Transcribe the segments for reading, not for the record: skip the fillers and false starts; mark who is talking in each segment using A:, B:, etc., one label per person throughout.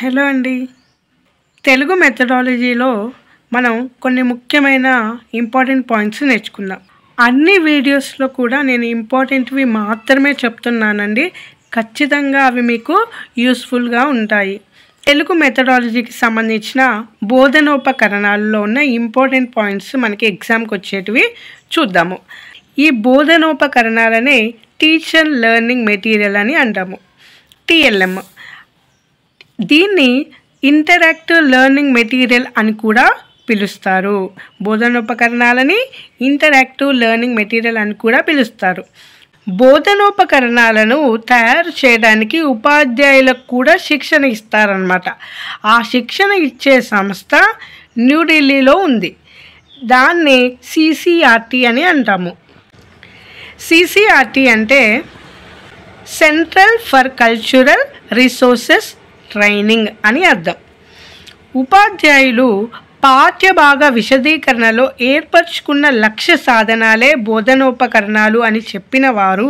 A: Hello అండి. తెలుగు మెథడాలజీలో మనం కొన్ని ముఖ్యమైన ఇంపార్టెంట్ పాయింట్స్ నేర్చుకుందాం. అన్ని వీడియోస్లో కూడా నేను ఇంపార్టెంట్వి మాత్రమే చెప్తున్నానండి. ఖచ్చితంగా అవి మీకు యూస్ఫుల్గా ఉంటాయి. తెలుగు మెథడాలజీకి సంబంధించిన బోధనోపకరణాల్లో ఉన్న ఇంపార్టెంట్ పాయింట్స్ మనకి ఎగ్జామ్కి వచ్చేటివి చూద్దాము. ఈ బోధనోపకరణాలనే టీచర్ లెర్నింగ్ మెటీరియల్ అని అంటాము, TLM. దీన్ని ఇంటరాక్టివ్ లెర్నింగ్ మెటీరియల్ అని కూడా పిలుస్తారు. బోధనోపకరణాలని ఇంటరాక్టివ్ లెర్నింగ్ మెటీరియల్ అని కూడా పిలుస్తారు. బోధనోపకరణాలను తయారు చేయడానికి ఉపాధ్యాయులకు కూడా శిక్షణ ఇస్తారన్నమాట. ఆ శిక్షణ ఇచ్చే సంస్థ న్యూఢిల్లీలో ఉంది. దాన్ని CCRT అని అంటాము. CCRT అంటే central for cultural resources training అని అర్థం. ఉపాధ్యాయులు పాఠ్యభాగ విశదీకరణలో ఏర్పరచుకున్న లక్ష్య సాధనాలే బోధనోపకరణాలు అని చెప్పిన వారు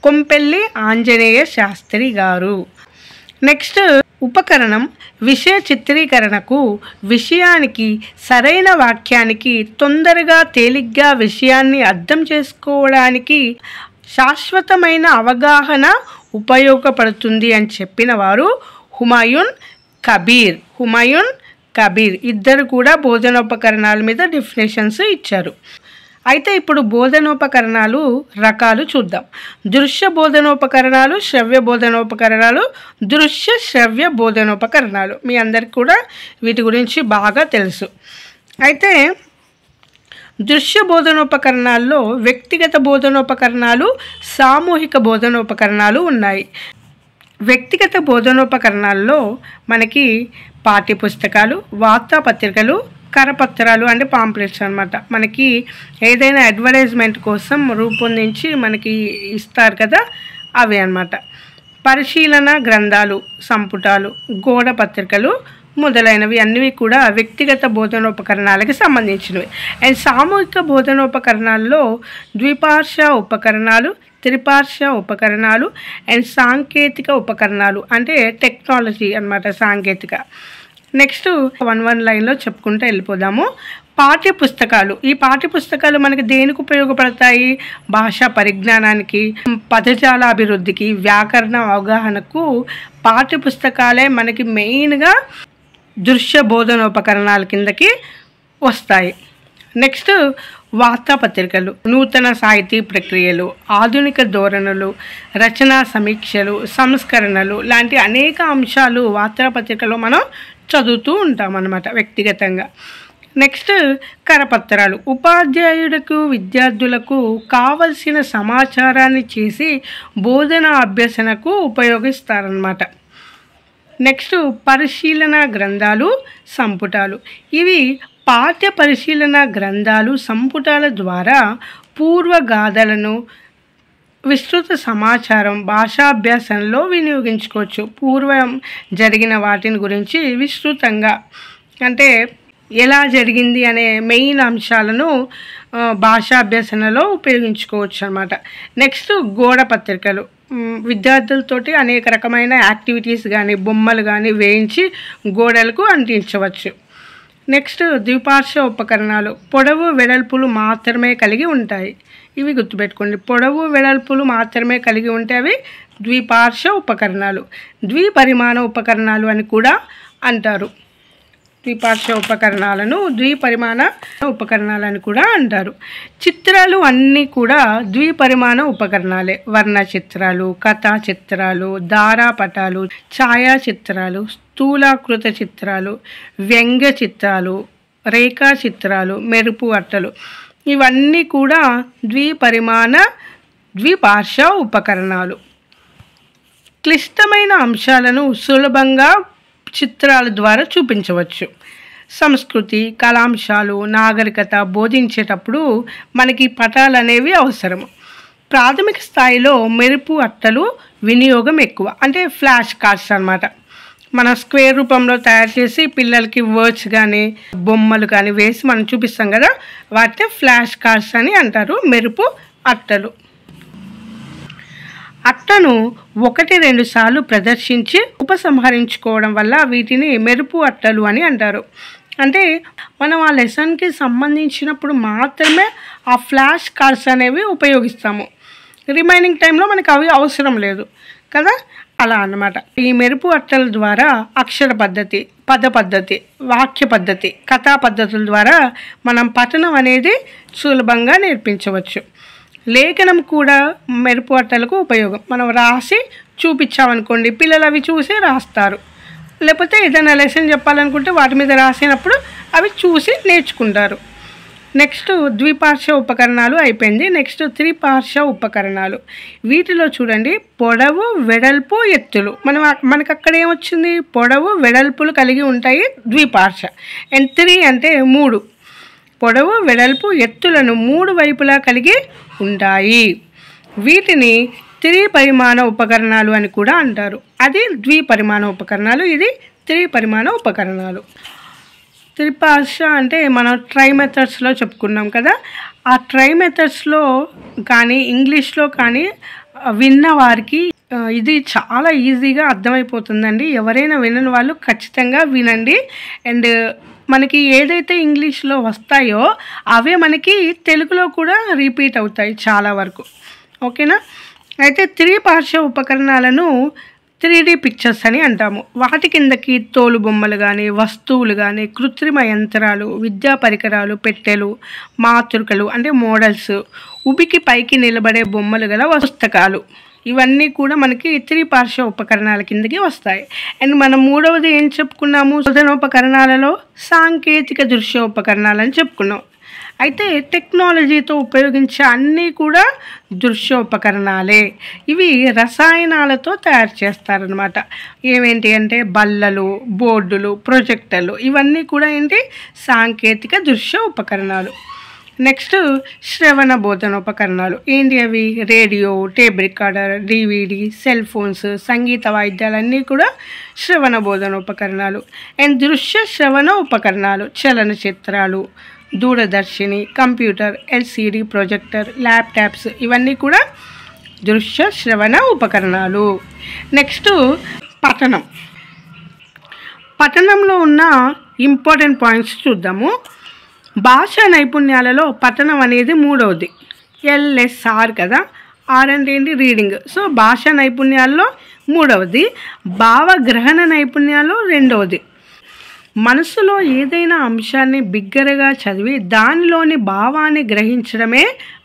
A: కొంపెల్లి ఆంజనేయ శాస్త్రి గారు. నెక్స్ట్, ఉపకరణం విషయ చిత్రీకరణకు, విషయానికి, సరైన వాక్యానికి, తొందరగా తేలిగ్గా విషయాన్ని అర్థం చేసుకోవడానికి, శాశ్వతమైన అవగాహన ఉపయోగపడుతుంది అని చెప్పిన వారు హుమాయూన్ కబీర్. ఇద్దరు కూడా బోధనోపకరణాల మీద డెఫినేషన్స్ ఇచ్చారు. అయితే ఇప్పుడు బోధనోపకరణాలు రకాలు చూద్దాం. దృశ్య బోధనోపకరణాలు, శ్రవ్య బోధనోపకరణాలు, దృశ్య శ్రవ్య బోధనోపకరణాలు. మీ అందరికి కూడా వీటి గురించి బాగా తెలుసు. అయితే దృశ్య బోధనోపకరణాల్లో వ్యక్తిగత బోధనోపకరణాలు, సామూహిక బోధనోపకరణాలు ఉన్నాయి. వ్యక్తిగత బోధనోపకరణాల్లో మనకి పాఠ్యపుస్తకాలు, వార్తాపత్రికలు, కరపత్రాలు అంటే పాంప్లెట్స్ అన్నమాట. మనకి ఏదైనా అడ్వర్టైజ్మెంట్ కోసం రూపొందించి మనకి ఇస్తారు కదా, అవి అన్నమాట. పరిశీలన గ్రంథాలు, సంపుటాలు, గోడ పత్రికలు మొదలైనవి అన్నీ కూడా వ్యక్తిగత బోధనోపకరణాలకి సంబంధించినవి. అండ్ సామూహిక బోధనోపకరణాల్లో ద్విపార్శ్వ ఉపకరణాలు, త్రిపార్శ్వ ఉపకరణాలు అండ్ సాంకేతిక ఉపకరణాలు అంటే టెక్నాలజీ అన్నమాట, సాంకేతిక. నెక్స్ట్ 1 లైన్లో చెప్పుకుంటూ వెళ్ళిపోదాము. పాఠ్యపుస్తకాలు. ఈ పాఠ్యపుస్తకాలు మనకి దేనికి ఉపయోగపడతాయి? భాషా పరిజ్ఞానానికి, పదజాల అభివృద్ధికి, వ్యాకరణ అవగాహనకు పాఠ్యపుస్తకాలే మనకి మెయిన్గా దృశ్య బోధనోపకరణాల కిందకి వస్తాయి. నెక్స్ట్, వార్తాపత్రికలు. నూతన సాహితీ ప్రక్రియలు, ఆధునిక ధోరణులు, రచనా సమీక్షలు, సంస్కరణలు లాంటి అనేక అంశాలు వార్తాపత్రికలో మనం చదువుతూ ఉంటాం అన్నమాట వ్యక్తిగతంగా. నెక్స్ట్, కరపత్రాలు. ఉపాధ్యాయులకు, విద్యార్థులకు కావలసిన సమాచారాన్ని చేసి బోధన అభ్యసనకు ఉపయోగిస్తారన్నమాట. నెక్స్ట్, పరిశీలన గ్రంథాలు, సంపుటాలు. ఇవి పాఠ్య పరిశీలన గ్రంథాలు, సంపుటాల ద్వారా పూర్వగాథలను, విస్తృత సమాచారం భాషాభ్యాసంలో వినియోగించుకోవచ్చు. పూర్వం జరిగిన వాటిని గురించి విస్తృతంగా, అంటే ఎలా జరిగింది అనే మెయిన్ అంశాలను భాషాభ్యాసనలో ఉపయోగించుకోవచ్చు అన్నమాట. నెక్స్ట్, గోడ పత్రికలు. విద్యార్థులతోటి అనేక రకమైన యాక్టివిటీస్ కానీ, బొమ్మలు కానీ వేయించి గోడలకు అంటించవచ్చు. నెక్స్ట్, ద్విపార్శ్వ ఉపకరణాలు. పొడవు వెడల్పులు మాత్రమే కలిగి ఉంటాయి. ఇవి గుర్తుపెట్టుకోండి, పొడవు వెడల్పులు మాత్రమే కలిగి ఉంటే అవి ద్విపార్శ్వ ఉపకరణాలు. ద్విపరిమాణ ఉపకరణాలు అని కూడా అంటారు. ద్విపార్శ్వ ఉపకరణాలను ద్విపరిమాణ ఉపకరణాలని కూడా అంటారు. చిత్రాలు అన్నీ కూడా ద్విపరిమాణ ఉపకరణాలే. వర్ణ చిత్రాలు, కథా చిత్రాలు, ధారాపటాలు, ఛాయాచిత్రాలు, స్థూలాకృత చిత్రాలు, వ్యంగ్య చిత్రాలు, రేఖా చిత్రాలు, మెరుపు అట్టలు, ఇవన్నీ కూడా ద్విపరిమాణ ద్విపార్శ్వ ఉపకరణాలు. క్లిష్టమైన అంశాలను సులభంగా చిత్రాల ద్వారా చూపించవచ్చు. సంస్కృతి, కళాంశాలు, నాగరికత బోధించేటప్పుడు మనకి పటాలు అనేవి అవసరం. ప్రాథమిక స్థాయిలో మెరుపు అట్టలు వినియోగం ఎక్కువ, అంటే ఫ్లాష్ కార్డ్స్ అన్నమాట. మన స్క్వేర్ రూపంలో తయారు చేసి పిల్లలకి వర్డ్స్ కానీ బొమ్మలు కానీ వేసి మనం చూపిస్తాం కదా, వాటిని ఫ్లాష్ కార్డ్స్ అని అంటారు, మెరుపు అట్టలు. అట్టను 1-2 సార్లు ప్రదర్శించి ఉపసంహరించుకోవడం వల్ల వీటిని మెరుపు అట్టలు అని అంటారు. అంటే మనం ఆ లెసన్కి సంబంధించినప్పుడు మాత్రమే ఆ ఫ్లాష్ కార్డ్స్ అనేవి ఉపయోగిస్తాము. రిమైనింగ్ టైంలో మనకు అవి అవసరం లేదు కదా, అలా అన్నమాట. ఈ మెరుపు అట్టల ద్వారా అక్షర పద్ధతి, పద పద్ధతి, వాక్య పద్ధతి, కథా పద్ధతుల ద్వారా మనం పఠనం అనేది సులభంగా నేర్పించవచ్చు. లేఖనం కూడా మెరుపు అట్టలకు ఉపయోగం. మనం రాసి చూపించామనుకోండి, పిల్లలు అవి చూసి రాస్తారు. లేకపోతే ఏదైనా లెసన్ చెప్పాలనుకుంటే వాటి మీద రాసినప్పుడు అవి చూసి నేర్చుకుంటారు. నెక్స్ట్ ద్విపార్శ్వ ఉపకరణాలు అయిపోయింది. నెక్స్ట్ త్రిపార్శ్వ ఉపకరణాలు. వీటిలో చూడండి, పొడవు, వెడల్పు, ఎత్తులు. మనకు అక్కడ ఏమొచ్చింది, పొడవు వెడల్పులు కలిగి ఉంటాయి ద్విపార్శ్వ. అండ్ 3 అంటే 3, పొడవు వెడల్పు ఎత్తులను 3 వైపులా కలిగి ఉంటాయి. వీటిని త్రిపరిమాణ ఉపకరణాలు అని కూడా అంటారు. అది ద్విపరిమాణ ఉపకరణాలు, ఇది త్రిపరిమాణ ఉపకరణాలు. త్రిపార్శ్వ అంటే మనం ట్రై మెథడ్స్లో చెప్పుకున్నాం కదా, ఆ ట్రై మెథడ్స్లో కానీ ఇంగ్లీష్లో కానీ విన్న వారికి ఇది చాలా ఈజీగా అర్థమైపోతుందండి. ఎవరైనా వినని వాళ్ళు ఖచ్చితంగా వినండి. అండ్ మనకి ఏదైతే ఇంగ్లీష్లో వస్తాయో అవే మనకి తెలుగులో కూడా రిపీట్ అవుతాయి చాలా వరకు. ఓకేనా? అయితే త్రిపార్శ్వ ఉపకరణాలను 3D పిక్చర్స్ అని అంటాము. వాటి కిందకి తోలు బొమ్మలు కానీ, వస్తువులు కానీ, కృత్రిమ యంత్రాలు, విద్యా పరికరాలు, పెట్టెలు, మాతృకలు అంటే మోడల్స్, ఉబికి పైకి నిలబడే బొమ్మలు గల పుస్తకాలు, ఇవన్నీ కూడా మనకి త్రిపార్శ్వ ఉపకరణాల కిందకి వస్తాయి. అండ్ మనం మూడవది ఏం చెప్పుకున్నాము, శోధనోపకరణాలలో సాంకేతిక దృశ్య ఉపకరణాలని చెప్పుకున్నాం. అయితే టెక్నాలజీతో ఉపయోగించే అన్నీ కూడా దృశ్యోపకరణాలే. ఇవి రసాయనాలతో తయారు చేస్తారనమాట. ఏమేంటి అంటే బల్లలు, బోర్డులు, ప్రొజెక్టర్లు, ఇవన్నీ కూడా ఏంటి, సాంకేతిక దృశ్య ఉపకరణాలు. నెక్స్ట్ శ్రవణ బోధన ఉపకరణాలు. ఏంటి అవి, radio, tape recorder, DVD, cell phones, సంగీత వాయిద్యాలన్నీ కూడా శ్రవణ బోధన ఉపకరణాలు. అండ్ దృశ్య శ్రవణ ఉపకరణాలు, చలనచిత్రాలు, దూరదర్శిని, కంప్యూటర్, LCD ప్రొజెక్టర్, ల్యాప్టాప్స్, ఇవన్నీ కూడా దృశ్య శ్రవణ ఉపకరణాలు. నెక్స్ట్ పఠనం. పఠనంలో ఉన్న ఇంపార్టెంట్ పాయింట్స్ చూద్దాము. భాషా నైపుణ్యాలలో పఠనం అనేది మూడవది. LSR కదా, R అంటే ఏంటి, రీడింగ్. సో భాషా నైపుణ్యాల్లో మూడవది. భావగ్రహణ నైపుణ్యాలు రెండవది. మనసులో ఏదైనా అంశాన్ని బిగ్గరగా చదివి దానిలోని భావాన్ని గ్రహించడమే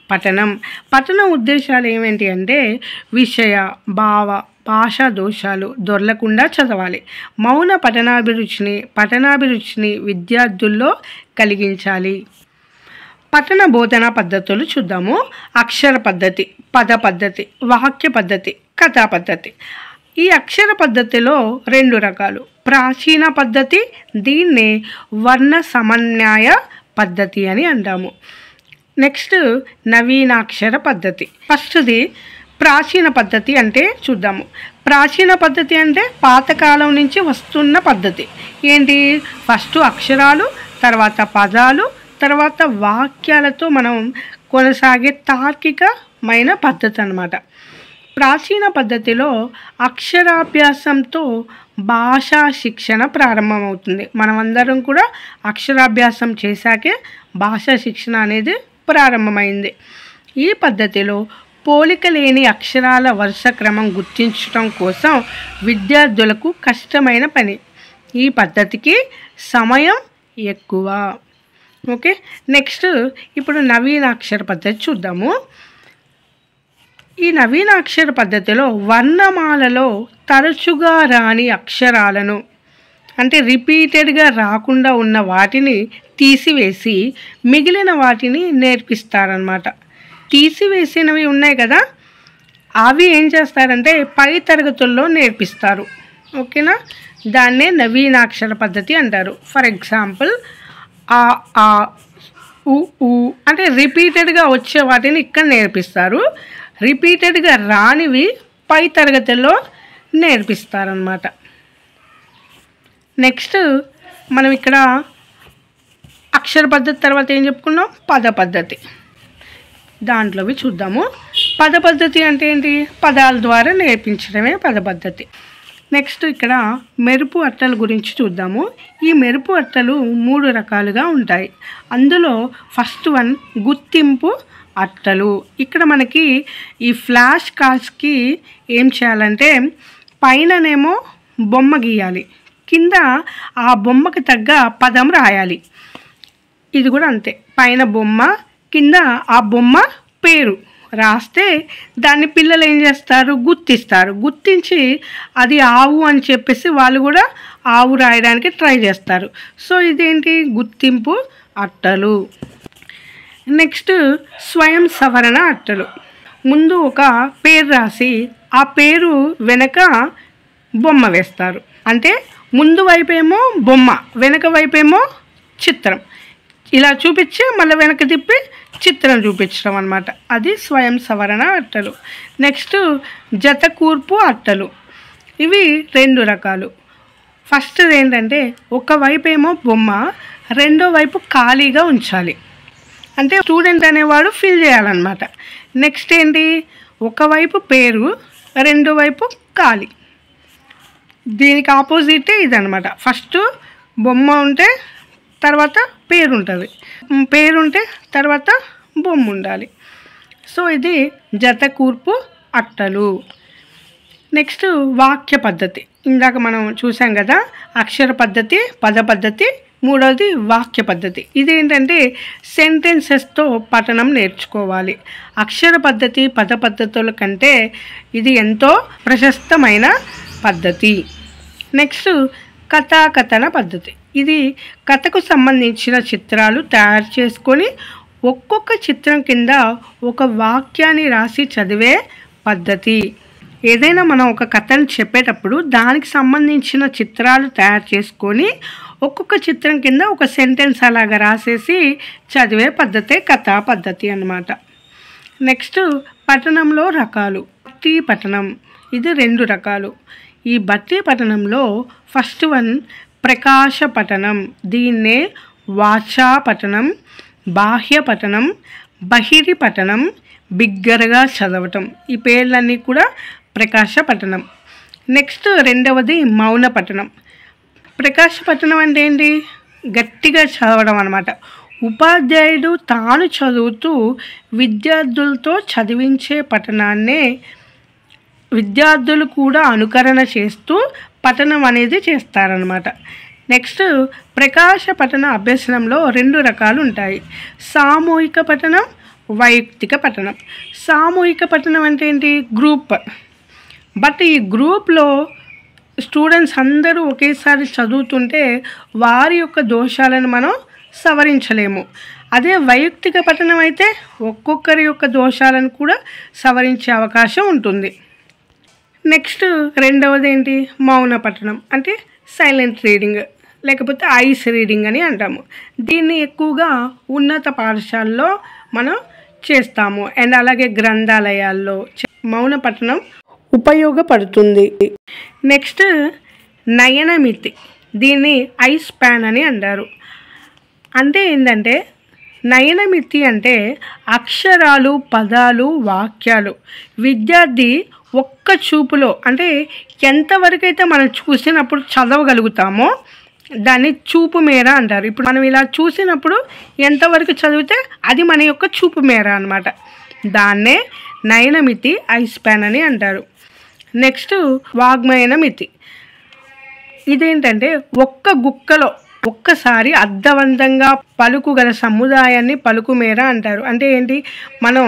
A: పఠనం. పఠనం ఉద్దేశాలు ఏమేంటి అంటే విషయ, భావ, భాషా దోషాలు దొరలకుండా చదవాలి. మౌన పఠనాభిరుచిని విద్యార్థుల్లో కలిగించాలి. పఠన బోధనా పద్ధతులు చూద్దాము. అక్షర పద్ధతి, పద పద్ధతి, వాక్య పద్ధతి, కథా పద్ధతి. ఈ అక్షర పద్ధతిలో 2 రకాలు. ప్రాచీన పద్ధతి, దీన్నే వర్ణ సమన్వయ పద్ధతి అని అంటాము. నెక్స్ట్ నవీనాక్షర పద్ధతి. ఫస్ట్ది ప్రాచీన పద్ధతి అంటే చూద్దాము. ప్రాచీన పద్ధతి అంటే పాతకాలం నుంచి వస్తున్న పద్ధతి. ఏంటి, ఫస్ట్ అక్షరాలు, తర్వాత పదాలు, తర్వాత వాక్యాలతో మనం కొనసాగే తార్కికమైన పద్ధతి అన్నమాట. ప్రాచీన పద్ధతిలో అక్షరాభ్యాసంతో భాషా శిక్షణ ప్రారంభమవుతుంది. మనమందరం కూడా అక్షరాభ్యాసం చేశాకే భాషా శిక్షణ అనేది ప్రారంభమైంది. ఈ పద్ధతిలో పోలిక లేని అక్షరాల వరుస క్రమం గుర్తించడం కోసం విద్యార్థులకు కష్టమైన పని. ఈ పద్ధతికి సమయం ఎక్కువ. ఓకే, నెక్స్ట్ ఇప్పుడు నవీనాక్షర పద్ధతి చూద్దాము. ఈ నవీనాక్షర పద్ధతిలో వర్ణమాలలో తరచుగా రాని అక్షరాలను, అంటే రిపీటెడ్గా రాకుండా ఉన్న వాటిని తీసివేసి మిగిలిన వాటిని నేర్పిస్తారనమాట. తీసివేసినవి ఉన్నాయి కదా, అవి ఏం చేస్తారంటే పై తరగతుల్లో నేర్పిస్తారు. ఓకేనా, దాన్నే నవీనాక్షర పద్ధతి అంటారు. ఫర్ ఎగ్జాంపుల్ ఆ ఊ అంటే రిపీటెడ్గా వచ్చే వాటిని ఇక్కడ నేర్పిస్తారు. రిపీటెడ్గా రానివి పై తరగతుల్లో నేర్పిస్తారనమాట. నెక్స్ట్ మనం ఇక్కడ అక్షర పద్ధతి తర్వాత ఏం చెప్పుకున్నాం, పద పద్ధతి. దాంట్లోవి చూద్దాము. పద పద్ధతి అంటే ఏంటి? పదాల ద్వారా నేర్పించడమే పద పద్ధతి. నెక్స్ట్ ఇక్కడ మెరుపు అట్టల గురించి చూద్దాము. ఈ మెరుపు అట్టలు 3 రకాలుగా ఉంటాయి. అందులో ఫస్ట్ వన్ గుర్తింపు అట్టలు. ఇక్కడ మనకి ఈ ఫ్లాష్ కార్డ్స్కి ఏం చేయాలంటే పైననేమో బొమ్మ గీయాలి, కింద ఆ బొమ్మకి తగ్గ పదం రాయాలి. ఇది కూడా అంతే, పైన బొమ్మ, కింద ఆ బొమ్మ పేరు రాస్తే దాన్ని పిల్లలు ఏం చేస్తారు? గుర్తిస్తారు. గుర్తించి అది ఆవు అని చెప్పేసి వాళ్ళు కూడా ఆవు రాయడానికి ట్రై చేస్తారు. సో ఇదేంటి? గుర్తింపు అట్టలు. నెక్స్ట్ స్వయం సవరణ అట్టలు. ముందు ఒక పేరు రాసి ఆ పేరు వెనక బొమ్మ వేస్తారు. అంటే ముందు వైపేమో బొమ్మ, వెనక వైపేమో చిత్రం. ఇలా చూపించి మళ్ళీ వెనక తిప్పి చిత్రం చూపించడం అన్నమాట. అది స్వయం సవరణ అట్టలు. నెక్స్ట్ జత కూర్పు అట్టలు. ఇవి 2 రకాలు. ఫస్ట్ ఏంటంటే ఒకవైపు ఏమో బొమ్మ, రెండో వైపు ఖాళీగా ఉంచాలి. అంటే స్టూడెంట్ అనేవాడు ఫిల్ చేయాలన్నమాట. నెక్స్ట్ ఏంటి? ఒకవైపు పేరు, రెండో వైపు ఖాళీ. దీనికి ఆపోజిటే ఇదనమాట. ఫస్ట్ బొమ్మ ఉంటే తర్వాత పేరు ఉంటుంది, పేరు ఉంటే తర్వాత బొమ్మ ఉండాలి. సో ఇది జత కూర్పు అట్టలు. నెక్స్ట్ వాక్య పద్ధతి. ఇందాక మనం చూసాం కదా, అక్షర పద్ధతి, పద పద్ధతి, మూడవది వాక్య పద్ధతి. ఇదేంటంటే సెంటెన్సెస్తో పఠనం నేర్చుకోవాలి. అక్షర పద్ధతి, పద పద్ధతుల కంటే ఇది ఎంతో ప్రశస్తమైన పద్ధతి. నెక్స్ట్ కథాకథన పద్ధతి. ఇది కథకు సంబంధించిన చిత్రాలు తయారు చేసుకొని ఒక్కొక్క చిత్రం కింద ఒక వాక్యాన్ని రాసి చదివే పద్ధతి. ఏదైనా మనం ఒక కథను చెప్పేటప్పుడు దానికి సంబంధించిన చిత్రాలు తయారు చేసుకొని ఒక్కొక్క చిత్రం కింద ఒక సెంటెన్స్ అలాగా రాసేసి చదివే పద్ధతే కథా పద్ధతి అన్నమాట. నెక్స్ట్ పఠనంలో రకాలు. భక్తి పఠనం. ఇది 2 రకాలు. ఈ భక్తి పఠనంలో ఫస్ట్ వన్ ప్రకాశ పఠనం. దీన్నే వాచా పఠనం, బాహ్య పఠనం, బహిరి పఠనం, బిగ్గరగా చదవటం. ఈ పేర్లన్నీ కూడా ప్రకాశ పఠనం. నెక్స్ట్ రెండవది మౌన పఠనం. ప్రకాశ పఠనం అంటే ఏంటి? గట్టిగా చదవడం అన్నమాట. ఉపాధ్యాయుడు తాను చదువుతూ విద్యార్థులతో చదివించే పఠనాన్నే విద్యార్థులు కూడా అనుకరణ చేస్తూ పఠనం అనేది చేస్తారనమాట. నెక్స్ట్ ప్రకాశ పఠన అభ్యసనంలో 2 రకాలు ఉంటాయి. సామూహిక పఠనం, వైయక్తిక పఠనం. సామూహిక పఠనం అంటే ఏంటి? గ్రూప్. బట్ ఈ గ్రూప్లో స్టూడెంట్స్ అందరూ ఒకేసారి చదువుతుంటే వారి యొక్క దోషాలను మనం సవరించలేము. అదే వైయక్తిక పఠనం అయితే ఒక్కొక్కరి యొక్క దోషాలను కూడా సవరించే అవకాశం ఉంటుంది. నెక్స్ట్ రెండవది ఏంటి? మౌన పఠనం. అంటే సైలెంట్ రీడింగ్, లేకపోతే ఐస్ రీడింగ్ అని అంటాము. దీన్ని ఎక్కువగా ఉన్నత పాఠశాలలో మనం చేస్తాము. అండ్ అలాగే గ్రంథాలయాల్లో మౌన పఠనం ఉపయోగపడుతుంది. నెక్స్ట్ నయనమితి. దీన్ని ఐస్ ప్యాన్ అని అంటారు. అంటే ఏంటంటే నయనమితి అంటే అక్షరాలు, పదాలు, వాక్యాలు విద్యార్థి ఒక్క చూపులో, అంటే ఎంతవరకైతే మనం చూసినప్పుడు చదవగలుగుతామో దాన్ని చూపు మేర అంటారు. ఇప్పుడు మనం ఇలా చూసినప్పుడు ఎంతవరకు చదివితే అది మన యొక్క చూపు మేర అన్నమాట. దాన్నే నయనమితి, ఐస్ ప్యాన్ అని అంటారు. నెక్స్ట్ వాగ్మయన మితి. ఇదేంటంటే ఒక్క గుక్కలో ఒక్కసారి అర్థవంతంగా పలుకుగల సముదాయాన్ని పలుకు మేర అంటారు. అంటే ఏంటి? మనం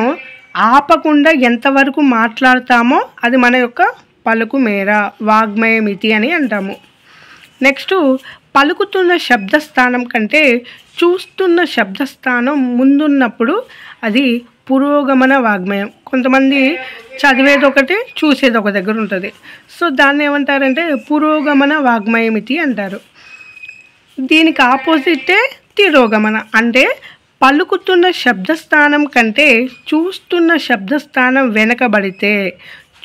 A: ఆపకుండా ఎంతవరకు మాట్లాడతామో అది మన యొక్క పలుకు మేర, వాగ్మయ మితి అని అంటాము. నెక్స్ట్ పలుకుతున్న శబ్దస్థానం కంటే చూస్తున్న శబ్దస్థానం ముందున్నప్పుడు అది పురోగమన వాగ్మయం. కొంతమంది చదివేది ఒకటి, చూసేది ఒక దగ్గర ఉంటుంది. సో దాన్ని ఏమంటారంటే పురోగమన వాగ్మయమితి అంటారు. దీనికి ఆపోజిటే తిరోగమన. అంటే పలుకుతున్న శబ్దస్థానం కంటే చూస్తున్న శబ్దస్థానం వెనకబడితే,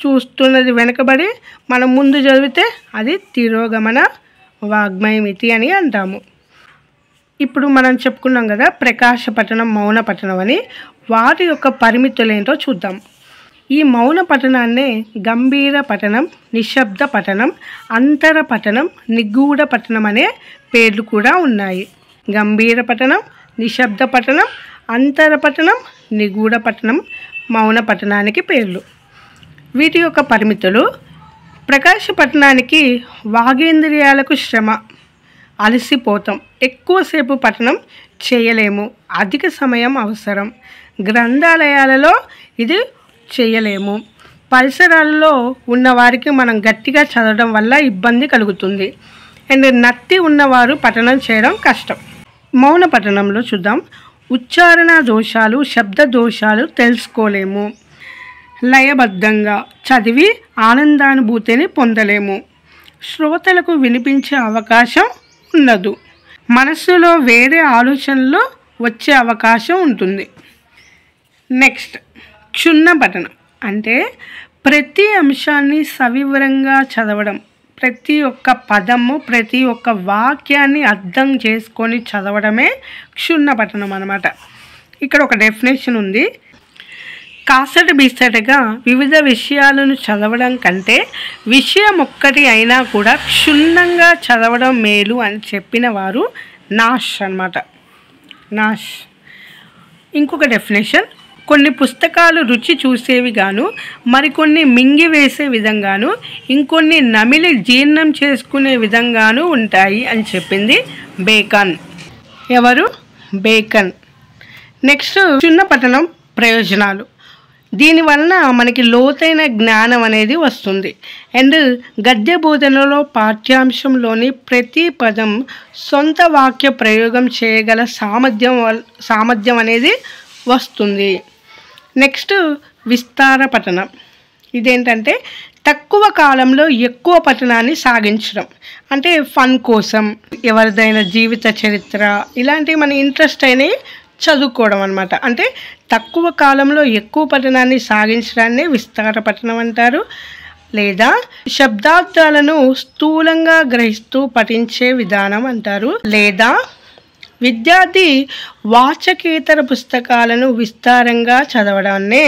A: చూస్తున్నది వెనకబడి మనం ముందు చదివితే అది తిరోగమన వాగ్మయమితి అని అంటాము. ఇప్పుడు మనం చెప్పుకున్నాం కదా ప్రకాశ పఠనం, మౌన పఠనం అని. వాటి యొక్క పరిమితులు ఏంటో చూద్దాం. ఈ మౌన పఠనాన్నే గంభీర పఠనం, నిశ్శబ్ద పఠనం, అంతర పఠనం, నిగూఢ పఠనం అనే పేర్లు కూడా ఉన్నాయి. గంభీర పఠనం, నిశ్శబ్ద పఠనం, అంతర పఠనం, నిగూఢ పఠనం మౌన పఠనానికి పేర్లు. వీటి యొక్క పరిమితులు: ప్రకాశ పఠనానికి వాగేంద్రియాలకు శ్రమ, అలసిపోతాం, ఎక్కువసేపు పఠనం చేయలేము, అధిక సమయం అవసరం. గ్రంథాలయాలలో ఇది చేయలేము. పరిసరాలలో ఉన్నవారికి మనం గట్టిగా చదవడం వల్ల ఇబ్బంది కలుగుతుంది. అండ్ నత్తి ఉన్నవారు పఠనం చేయడం కష్టం. మౌన పఠనంలో చూద్దాం. ఉచ్చారణ దోషాలు, శబ్ద దోషాలు తెలుసుకోలేము. లయబద్ధంగా చదివి ఆనందానుభూతిని పొందలేము. శ్రోతలకు వినిపించే అవకాశం ఉండదు. మనస్సులో వేరే ఆలోచనలు వచ్చే అవకాశం ఉంటుంది. నెక్స్ట్ క్షుణ్ణ పఠనం అంటే ప్రతి అంశాన్ని సవివరంగా చదవడం, ప్రతి ఒక్క పదము, ప్రతి ఒక్క వాక్యాన్ని అర్థం చేసుకొని చదవడమే క్షుణ్ణ పఠనం అన్నమాట. ఇక్కడ ఒక డెఫినేషన్ ఉంది. కాసట బీసటగా వివిధ విషయాలను చదవడం కంటే విషయం ఒక్కటి అయినా కూడా క్షుణ్ణంగా చదవడం మేలు అని చెప్పిన వారు నాష్ అన్నమాట. నాష్. ఇంకొక డెఫినేషన్: కొన్ని పుస్తకాలు రుచి చూసేవి గాను, మరికొన్ని మింగివేసే విధంగాను, ఇంకొన్ని నమిలి జీర్ణం చేసుకునే విధంగాను ఉంటాయి అని చెప్పింది బేకన్. ఎవరు? బేకన్. నెక్స్ట్ క్షుణ్ణ పఠనం ప్రయోజనాలు. దీనివలన మనకి లోతైన జ్ఞానం అనేది వస్తుంది. అండ్ గద్య బోధనలో పాఠ్యాంశంలోని ప్రతి పదం సొంత వాక్య ప్రయోగం చేయగల సామర్థ్యం అనేది వస్తుంది. నెక్స్ట్ విస్తార పఠనం. ఇదేంటంటే తక్కువ కాలంలో ఎక్కువ పఠనాన్ని సాగించడం. అంటే ఫన్ కోసం, ఎవరిదైనా జీవిత చరిత్ర, ఇలాంటివి మన ఇంట్రెస్ట్ అయినవి చదువుకోవడం అనమాట. అంటే తక్కువ కాలంలో ఎక్కువ పఠనాన్ని సాగించడాన్ని విస్తార పఠనం అంటారు. లేదా శబ్దార్థాలను స్థూలంగా గ్రహిస్తూ పఠించే విధానం అంటారు. లేదా విద్యార్థి వాచకేతర పుస్తకాలను విస్తారంగా చదవడాన్నే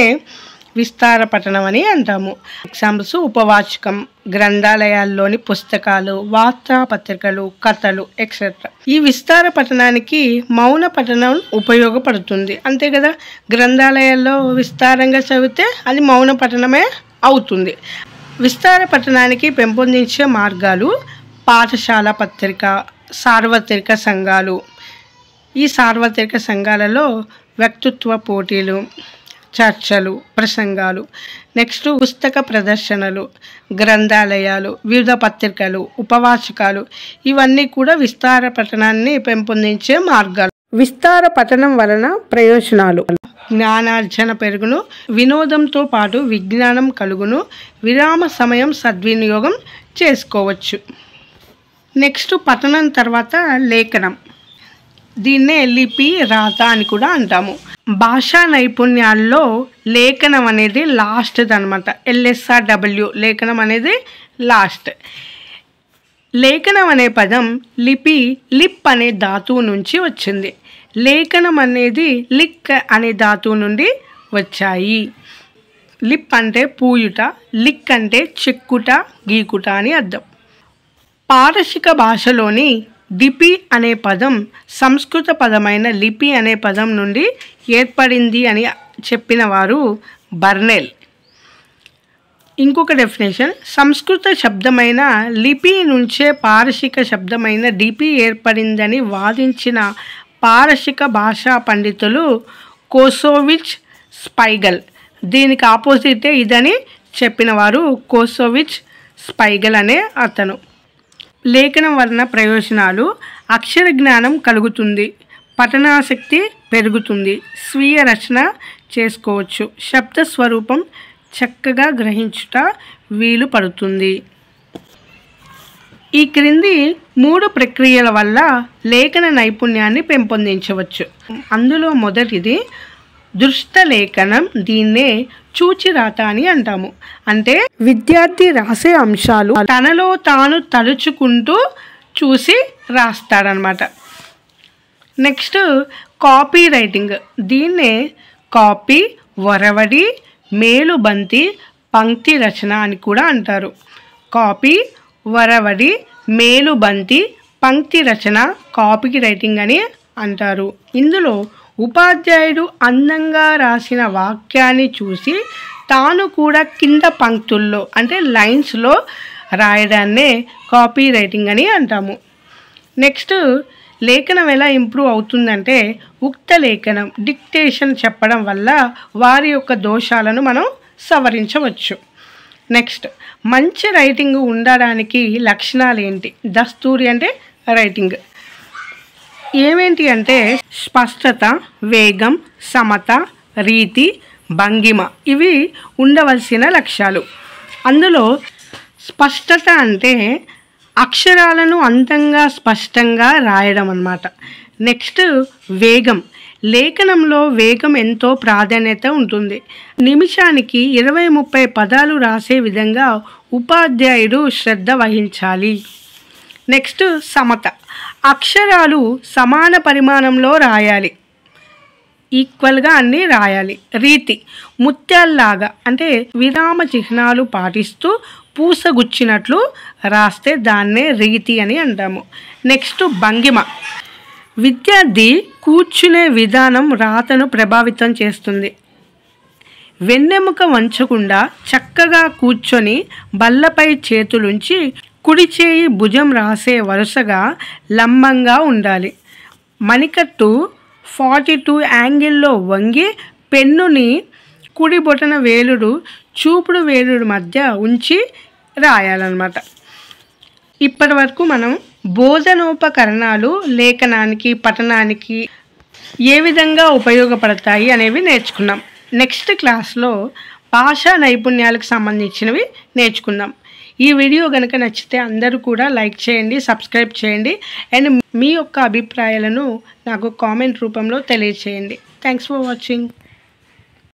A: విస్తార పఠనం అని అంటాము. ఎగ్జాంపుల్స్: ఉపవాచకం, గ్రంథాలయాల్లోని పుస్తకాలు, వార్తాపత్రికలు, కథలు ఎక్సెట్రా. ఈ విస్తార పఠనానికి మౌన పఠనం ఉపయోగపడుతుంది. అంతే కదా, గ్రంథాలయాల్లో విస్తారంగా చదివితే అది మౌన పఠనమే అవుతుంది. విస్తార పఠనానికి పెంపొందించే మార్గాలు: పాఠశాల పత్రిక, సార్వత్రిక సంఘాలు. ఈ సార్వత్రిక సంఘాలలో వ్యక్తిత్వ పోటీలు, చర్చలు, ప్రసంగాలు. నెక్స్ట్ పుస్తక ప్రదర్శనలు, గ్రంథాలయాలు, వివిధ పత్రికలు, ఉపవాచకాలు, ఇవన్నీ కూడా విస్తార పఠనాన్ని పెంపొందించే మార్గాలు. విస్తార పఠనం వలన ప్రయోజనాలు: జ్ఞానార్జన పెరుగును, వినోదంతో పాటు విజ్ఞానం కలుగును, విరామ సమయం సద్వినియోగం చేసుకోవచ్చు. నెక్స్ట్ పఠనం తర్వాత లేఖనం. దీన్నే లిపి, రాత అని కూడా అంటాము. భాషా నైపుణ్యాల్లో లేఖనం అనేది లాస్ట్ది అనమాట. LSRW లేఖనం అనేది లాస్ట్. లేఖనం అనే పదం లిప్ అనే ధాతువు నుంచి వచ్చింది. లేఖనం అనేది లిక్ అనే ధాతువు నుండి వచ్చాయి. లిప్ అంటే పూయుట, లిక్ అంటే చెక్కుట, గీకుట అని అర్థం. పారశిక భాషలోని లిపి అనే పదం సంస్కృత పదమైన లిపి అనే పదం నుండి ఏర్పడింది అని చెప్పిన వారు బర్నెల్. ఇంకొక డెఫినేషన్: సంస్కృత శబ్దమైన లిపి నుంచే పారశిక శబ్దమైన లిపి ఏర్పడిందని వాదించిన పారశిక భాషా పండితులు కోసోవిచ్, స్పైగల్. దీనికి ఆపోజిటే ఇదని చెప్పిన వారు కోసోవిచ్, స్పైగల్ అనే అతను. లేఖనం వలన ప్రయోజనాలు: అక్షర జ్ఞానం కలుగుతుంది, పఠనాసక్తి పెరుగుతుంది, స్వీయ రచన చేసుకోవచ్చు, శబ్ద స్వరూపం చక్కగా గ్రహించుట వీలు పడుతుంది. ఈ క్రింది 3 ప్రక్రియల వల్ల లేఖన నైపుణ్యాన్ని పెంపొందించవచ్చు. అందులో మొదటిది దృష్ట లేఖనం. దీన్నే చూచిరాత అని అంటాము. అంటే విద్యార్థి రాసే అంశాలు తనలో తాను తలుచుకుంటూ చూసి రాస్తాడనమాట. Next copy writing. దీన్నే కాపీ, వరవడి, మేలుబంతి పంక్తి రచన అని కూడా అంటారు. కాపీ, వరవడి, మేలుబంతి, పంక్తి రచన కాపీ రైటింగ్ అని అంటారు. ఇందులో ఉపాధ్యాయుడు అందంగా రాసిన వాక్యాన్ని చూసి తాను కూడా కింద పంక్తుల్లో అంటే లైన్స్లో రాయడాన్నే కాపీ రైటింగ్ అని అంటాము. నెక్స్ట్ లేఖనం ఎలా ఇంప్రూవ్ అవుతుందంటే ఉక్త లేఖనం డిక్టేషన్ చెప్పడం వల్ల వారి యొక్క దోషాలను మనం సవరించవచ్చు. నెక్స్ట్ మంచి రైటింగ్ ఉండడానికి లక్షణాలు ఏంటి? దస్తూరి అంటే రైటింగ్ ఏమేంటి అంటే స్పష్టత, వేగం, సమత, రీతి, భంగిమ ఇవి ఉండవలసిన లక్ష్యాలు. అందులో స్పష్టత అంటే అక్షరాలను అందంగా స్పష్టంగా రాయడం అన్నమాట. నెక్స్ట్ వేగం, లేఖనంలో వేగం ఎంతో ప్రాధాన్యత ఉంటుంది. నిమిషానికి 20-30 పదాలు రాసే విధంగా ఉపాధ్యాయుడు శ్రద్ధ వహించాలి. నెక్స్ట్ సమత, అక్షరాలు సమాన పరిమాణంలో రాయాలి, ఈక్వల్గా అన్నీ రాయాలి. రీతి, ముత్యాల్లాగా అంటే విరామ చిహ్నాలు పాటిస్తూ పూసగుచ్చినట్లు రాస్తే దాన్నే రీతి అని అంటాము. నెక్స్ట్ భంగిమ, విద్యార్థి కూర్చునే విధానం రాతను ప్రభావితం చేస్తుంది. వెన్నెముక వంచకుండా చక్కగా కూర్చొని బల్లపై చేతులుంచి కుడి చేయి భుజం రాసే వరుసగా లంబంగా ఉండాలి. మణికట్టు 42 యాంగిల్లో వంగి పెన్నుని కుడి బొటన వేలుడు చూపుడు వేలుడు మధ్య ఉంచి రాయాలన్నమాట. ఇప్పటి వరకు మనం బోధనోపకరణాలు లేఖనానికి, పఠనానికి ఏ విధంగా ఉపయోగపడతాయి అనేవి నేర్చుకున్నాం. నెక్స్ట్ క్లాస్లో భాషా నైపుణ్యాలకు సంబంధించినవి నేర్చుకుందాం. ఈ వీడియో కనుక నచ్చితే అందరూ కూడా లైక్ చేయండి, సబ్స్క్రైబ్ చేయండి అండ్ మీ యొక్క అభిప్రాయాలను నాకు కామెంట్ రూపంలో తెలియచేయండి. Thanks for watching.